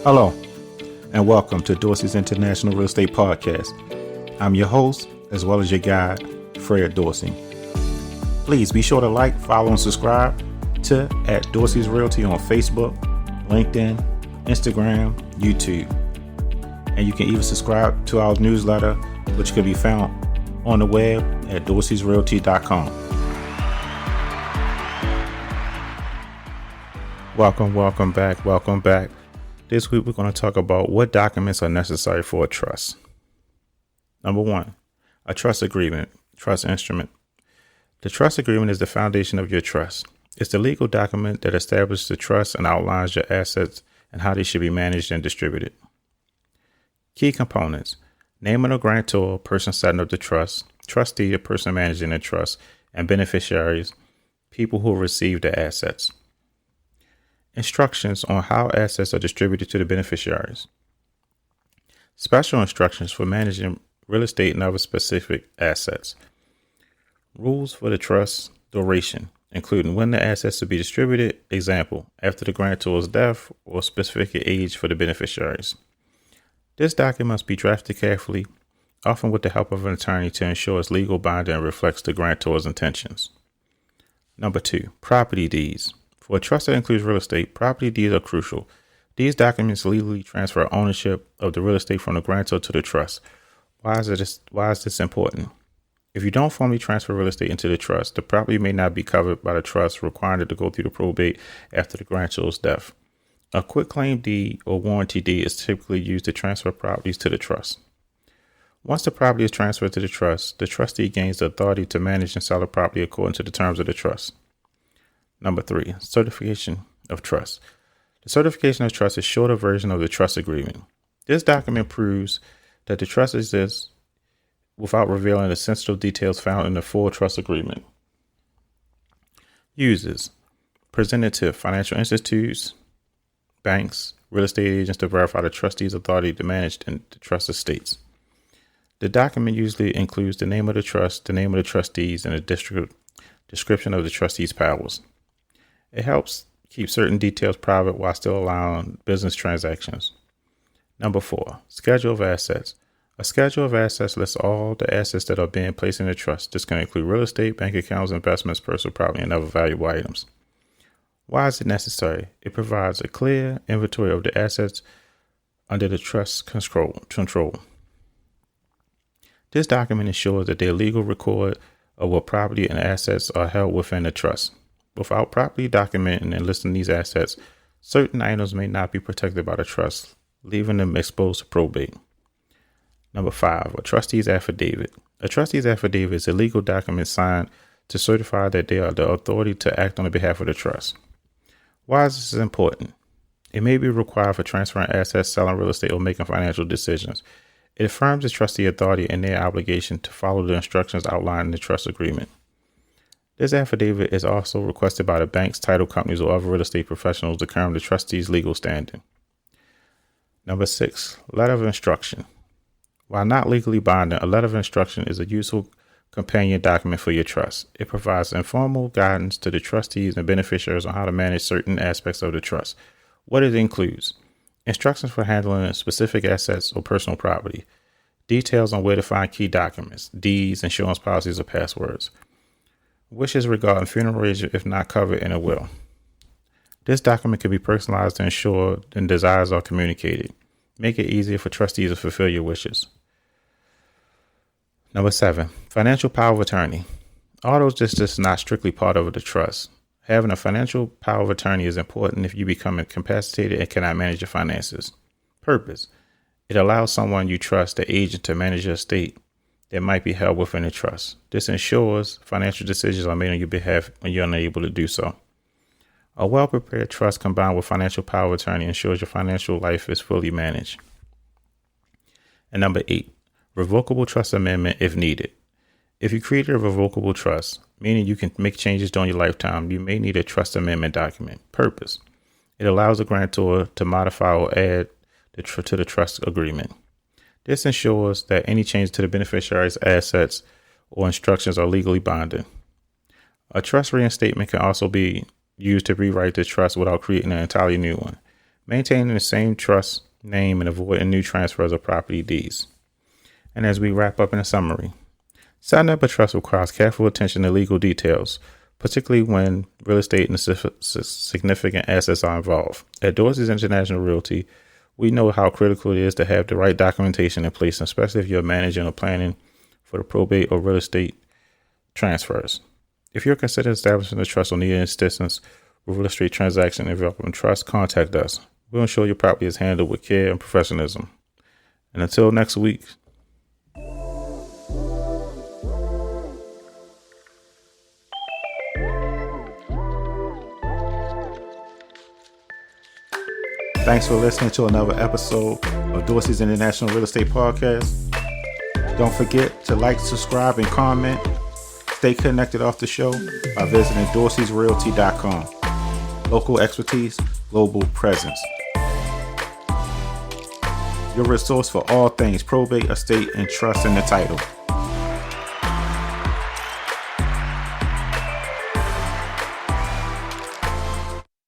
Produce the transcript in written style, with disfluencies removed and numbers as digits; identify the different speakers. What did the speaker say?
Speaker 1: Hello, and welcome to Dorsey's International Real Estate Podcast. I'm your host, as well as your guide, Fred Dorsey. Please be sure to like, follow, and subscribe to @Dorsey's Realty on Facebook, LinkedIn, Instagram, YouTube. And you can even subscribe to our newsletter, which can be found on the web at dorseysrealty.com. Welcome back. This week, we're going to talk about what documents are necessary for a trust. Number 1, a trust agreement, trust instrument. The trust agreement is the foundation of your trust. It's the legal document that establishes the trust and outlines your assets and how they should be managed and distributed. Key components: name of the grantor, person setting up the trust, trustee, a person managing the trust, and beneficiaries, people who receive the assets. Instructions on how assets are distributed to the beneficiaries. Special instructions for managing real estate and other specific assets. Rules for the trust duration, including when the assets will be distributed, example, after the grantor's death or specific age for the beneficiaries. This document must be drafted carefully, often with the help of an attorney, to ensure its legal binding and reflects the grantor's intentions. Number 2, property deeds. For a trust that includes real estate, property deeds are crucial. These documents legally transfer ownership of the real estate from the grantor to the trust. Why is this important? If you don't formally transfer real estate into the trust, the property may not be covered by the trust, requiring it to go through the probate after the grantor's death. A quitclaim deed or warranty deed is typically used to transfer properties to the trust. Once the property is transferred to the trustee gains the authority to manage and sell the property according to the terms of the trust. Number 3, certification of trust. The certification of trust is a shorter version of the trust agreement. This document proves that the trust exists without revealing the sensitive details found in the full trust agreement. Uses: presented to financial institutes, banks, real estate agents to verify the trustee's authority to manage the trust estates. The document usually includes the name of the trust, the name of the trustees, and a description of the trustee's powers. It helps keep certain details private while still allowing business transactions. Number 4, schedule of assets. A schedule of assets lists all the assets that are being placed in the trust. This can include real estate, bank accounts, investments, personal property, and other valuable items. Why is it necessary? It provides a clear inventory of the assets under the trust's control. This document ensures that their legal record of what property and assets are held within the trust. Without properly documenting and listing these assets, certain items may not be protected by the trust, leaving them exposed to probate. Number 5, a trustee's affidavit. A trustee's affidavit is a legal document signed to certify that they are the authority to act on the behalf of the trust. Why is this important? It may be required for transferring assets, selling real estate, or making financial decisions. It affirms the trustee authority and their obligation to follow the instructions outlined in the trust agreement. This affidavit is also requested by the banks, title companies, or other real estate professionals to confirm the trustee's legal standing. Number 6, letter of instruction. While not legally binding, a letter of instruction is a useful companion document for your trust. It provides informal guidance to the trustees and beneficiaries on how to manage certain aspects of the trust. What it includes: instructions for handling specific assets or personal property, details on where to find key documents, deeds, insurance policies, or passwords, wishes regarding funeral arrangements if not covered in a will. This document can be personalized to ensure that desires are communicated. Make it easier for trustees to fulfill your wishes. Number 7, financial power of attorney. Although this is not strictly part of the trust, having a financial power of attorney is important if you become incapacitated and cannot manage your finances. Purpose: it allows someone you trust, the agent, to manage your estate that might be held within the trust. This ensures financial decisions are made on your behalf when you're unable to do so. A well-prepared trust combined with financial power of attorney ensures your financial life is fully managed. And number 8, revocable trust amendment if needed. If you created a revocable trust, meaning you can make changes during your lifetime, you may need a trust amendment document. Purpose: it allows the grantor to modify or add to the trust agreement. This ensures that any change to the beneficiary's assets or instructions are legally binding. A trust reinstatement can also be used to rewrite the trust without creating an entirely new one. maintaining the same trust name and avoiding new transfers of property deeds. And as we wrap up in a summary, setting up a trust requires careful attention to legal details, particularly when real estate and significant assets are involved. At Dorsey's International Realty, we know how critical it is to have the right documentation in place, especially if you're managing or planning for the probate or real estate transfers. If you're considering establishing a trust or need assistance with real estate transaction involving trust, contact us. We'll ensure your property is handled with care and professionalism. And until next week. Thanks for listening to another episode of Dorsey's International Real Estate Podcast. Don't forget to like, subscribe, and comment. Stay connected off the show by visiting Dorsey'sRealty.com. Local expertise, global presence. Your resource for all things probate, estate, and trust in the title.